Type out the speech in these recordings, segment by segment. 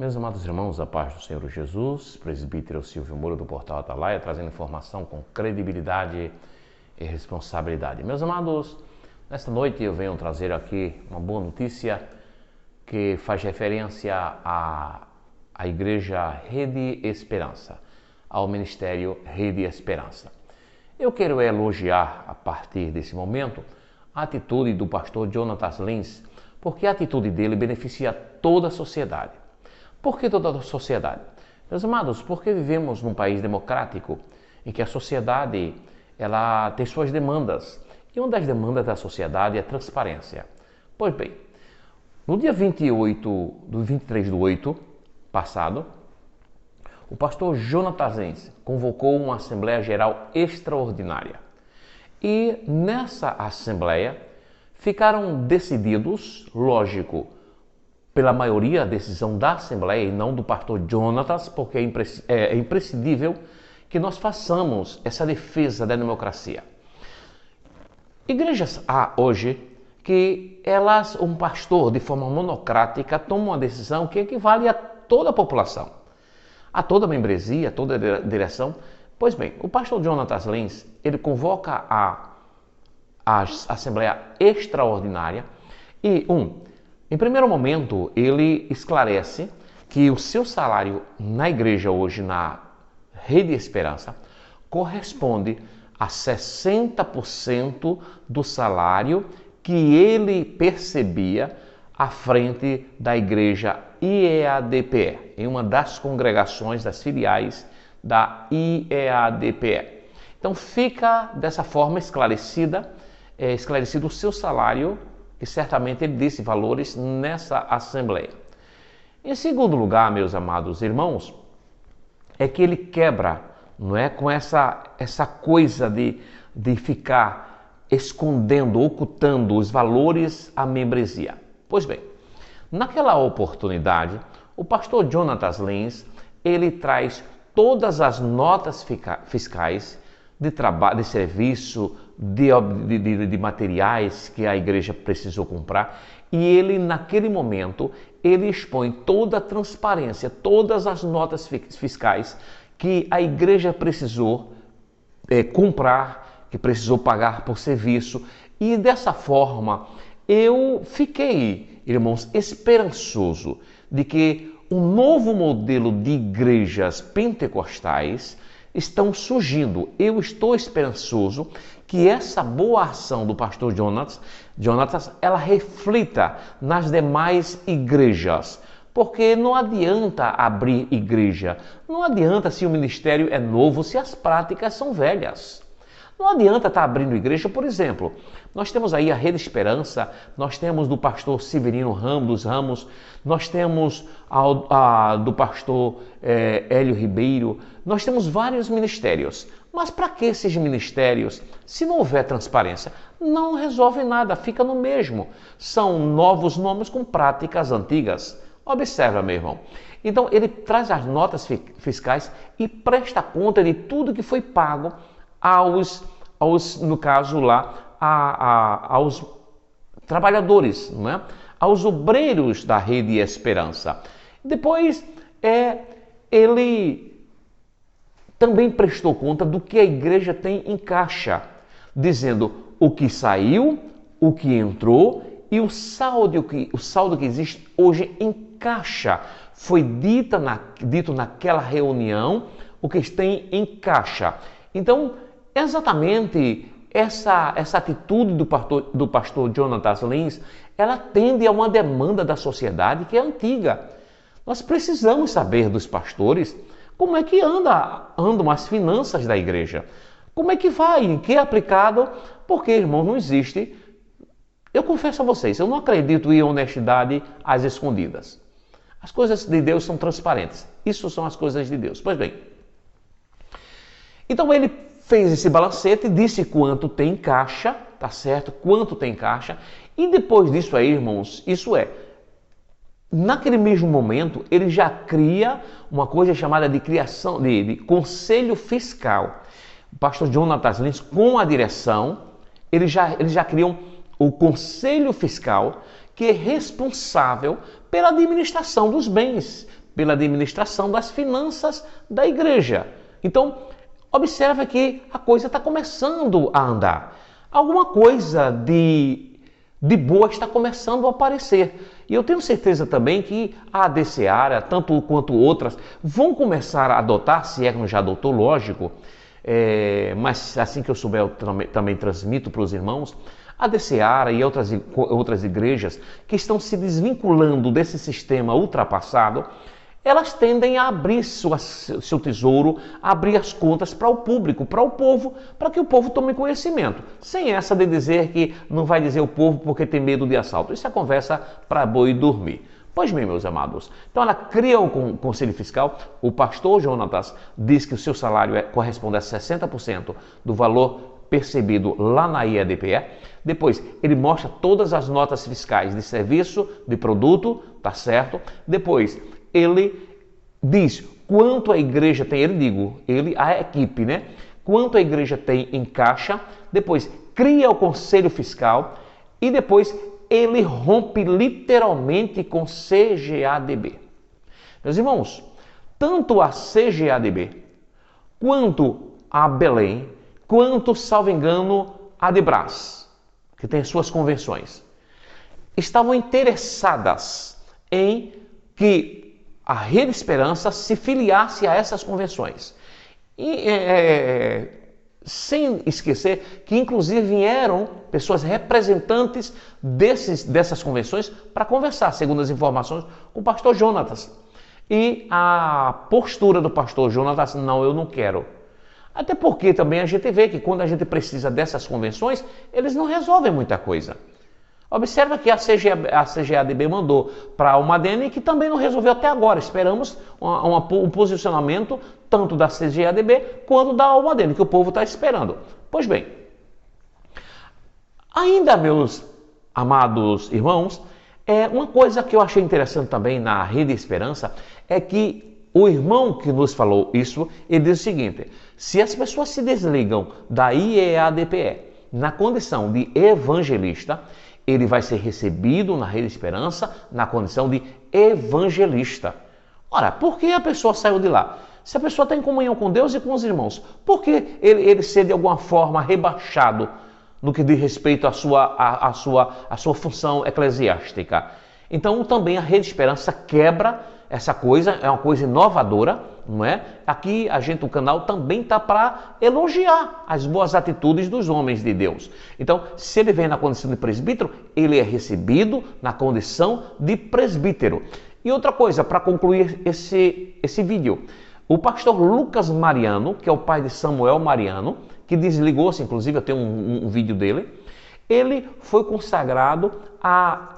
Meus amados irmãos, a paz do Senhor Jesus, presbítero Silvio Moura do Portal Atalaia, trazendo informação com credibilidade e responsabilidade. Meus amados, nesta noite eu venho trazer aqui uma boa notícia que faz referência à Igreja Rede Esperança, ao Ministério Rede Esperança. Eu quero elogiar, a partir desse momento, a atitude do pastor Jonatas Lins, porque a atitude dele beneficia toda a sociedade. Por que toda a sociedade? Meus amados, porque vivemos num país democrático em que a sociedade ela tem suas demandas. E uma das demandas da sociedade é a transparência. Pois bem, no dia 23/8 passado, o pastor Jonatas Lins convocou uma Assembleia Geral extraordinária. E nessa Assembleia ficaram decididos, lógico, pela maioria, a decisão da Assembleia e não do pastor Jonatas, porque é imprescindível que nós façamos essa defesa da democracia. Igrejas há hoje que um pastor, de forma monocrática, toma uma decisão que equivale a toda a população, a toda a membresia, a toda a direção. Pois bem, o pastor Jonatas Lins, ele convoca a Assembleia Extraordinária e, em primeiro momento, ele esclarece que o seu salário na igreja hoje, na Rede Esperança, corresponde a 60% do salário que ele percebia à frente da igreja IEADPE, em uma das congregações, das filiais da IEADPE. Então fica dessa forma esclarecido o seu salário, que certamente ele disse valores nessa Assembleia. Em segundo lugar, meus amados irmãos, é que ele quebra, não é, com essa coisa de ficar escondendo, ocultando os valores à membresia. Pois bem, naquela oportunidade, o pastor Jonatas Lins, ele traz todas as notas fiscais de trabalho, de serviço, de materiais que a igreja precisou comprar, e ele, naquele momento, ele expõe toda a transparência, todas as notas fiscais que a igreja precisou comprar, que precisou pagar por serviço, e dessa forma eu fiquei, irmãos, esperançoso de que um novo modelo de igrejas pentecostais estão surgindo. Eu estou esperançoso que essa boa ação do pastor Jonatas, ela reflita nas demais igrejas. Porque não adianta abrir igreja, não adianta se o ministério é novo, se as práticas são velhas. Não adianta estar abrindo igreja, por exemplo, nós temos aí a Rede Esperança, nós temos do pastor Severino Ramos, nós temos do pastor Hélio Ribeiro, nós temos vários ministérios. Mas para que esses ministérios, se não houver transparência? Não resolve nada, fica no mesmo. São novos nomes com práticas antigas. Observa, meu irmão. Então, ele traz as notas fiscais e presta conta de tudo que foi pago no caso lá, aos trabalhadores, não é? Aos obreiros da Rede Esperança. Depois, ele também prestou conta do que a igreja tem em caixa, dizendo o que saiu, o que entrou e o saldo que existe hoje em caixa. Foi dito naquela reunião o que tem em caixa. Então, exatamente essa atitude do pastor Jonatas Lins, ela atende a uma demanda da sociedade que é antiga. Nós precisamos saber dos pastores como é que andam as finanças da igreja. Como é que vai, em que é aplicado, porque, irmão, não existe. Eu confesso a vocês, eu não acredito em honestidade às escondidas. As coisas de Deus são transparentes. Isso são as coisas de Deus. Pois bem, então ele fez esse balancete, disse quanto tem em caixa, tá certo? Quanto tem em caixa. E depois disso aí, irmãos, naquele mesmo momento, ele já cria uma coisa chamada de criação de conselho fiscal. O pastor Jonatas Lins, com a direção, eles já criam o conselho fiscal, que é responsável pela administração dos bens, pela administração das finanças da igreja. Então, observa que a coisa está começando a andar. Alguma coisa de boa está começando a aparecer. E eu tenho certeza também que a ADCEARA, tanto quanto outras, vão começar a adotar, se é que não já adotou, lógico, mas assim que eu souber, eu também transmito para os irmãos, a ADCEARA e outras igrejas que estão se desvinculando desse sistema ultrapassado, elas tendem a abrir seu tesouro, abrir as contas para o público, para o povo, para que o povo tome conhecimento. Sem essa de dizer que não vai dizer o povo porque tem medo de assalto. Isso é conversa para boi dormir. Pois bem, meus amados, então ela cria o Conselho Fiscal, o pastor Jonatas diz que o seu salário corresponde a 60% do valor percebido lá na IEDPE. Depois, ele mostra todas as notas fiscais de serviço, de produto, tá certo? Depois, ele diz quanto a igreja tem, a equipe, né? Quanto a igreja tem em caixa, depois cria o Conselho Fiscal e depois ele rompe literalmente com CGADB. Meus irmãos, tanto a CGADB, quanto a Belém, quanto, salvo engano, a Adebras, que tem suas convenções, estavam interessadas em que a Rede Esperança se filiasse a essas convenções. E sem esquecer que inclusive vieram pessoas representantes dessas convenções para conversar, segundo as informações, com o pastor Jonatas. E a postura do pastor Jonatas, não, eu não quero. Até porque também a gente vê que quando a gente precisa dessas convenções, eles não resolvem muita coisa. Observa que a CGADB mandou para uma ADN que também não resolveu até agora. Esperamos um posicionamento tanto da CGADB quanto da Almadene, que o povo está esperando. Pois bem, ainda, meus amados irmãos, uma coisa que eu achei interessante também na Rede Esperança é que o irmão que nos falou isso, ele diz o seguinte: se as pessoas se desligam da IEADPE na condição de evangelista, ele vai ser recebido na Rede Esperança na condição de evangelista. Ora, por que a pessoa saiu de lá? Se a pessoa está em comunhão com Deus e com os irmãos, por que ele ser de alguma forma rebaixado no que diz respeito à sua função eclesiástica? Então também a Rede Esperança quebra essa coisa, é uma coisa inovadora, não é? Aqui o canal também está para elogiar as boas atitudes dos homens de Deus. Então, se ele vem na condição de presbítero, ele é recebido na condição de presbítero. E outra coisa, para concluir esse vídeo, o pastor Lucas Mariano, que é o pai de Samuel Mariano, que desligou-se, inclusive eu tenho um vídeo dele, ele foi consagrado a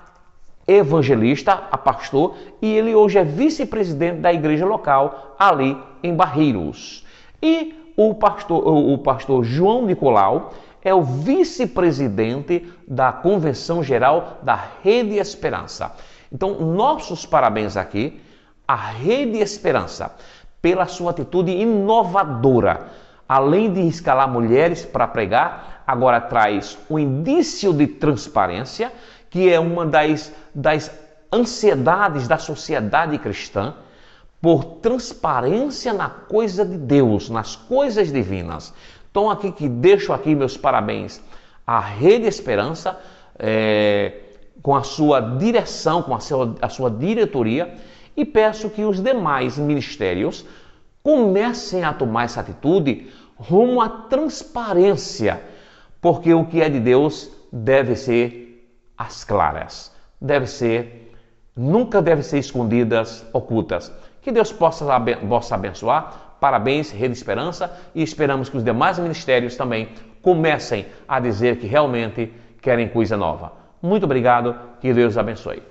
evangelista, a pastor, e ele hoje é vice-presidente da igreja local ali em Barreiros. E o pastor João Nicolau é o vice-presidente da Convenção Geral da Rede Esperança. Então, nossos parabéns aqui à Rede Esperança pela sua atitude inovadora. Além de escalar mulheres para pregar, agora traz um indício de transparência, que é uma das ansiedades da sociedade cristã, por transparência na coisa de Deus, nas coisas divinas. Então aqui que deixo aqui meus parabéns à Rede Esperança, com a sua direção, com a sua diretoria, e peço que os demais ministérios comecem a tomar essa atitude rumo à transparência, porque o que é de Deus deve ser às claras, nunca deve ser escondidas, ocultas. Que Deus possa abençoar. Parabéns, Rede Esperança, e esperamos que os demais ministérios também comecem a dizer que realmente querem coisa nova. Muito obrigado, que Deus abençoe.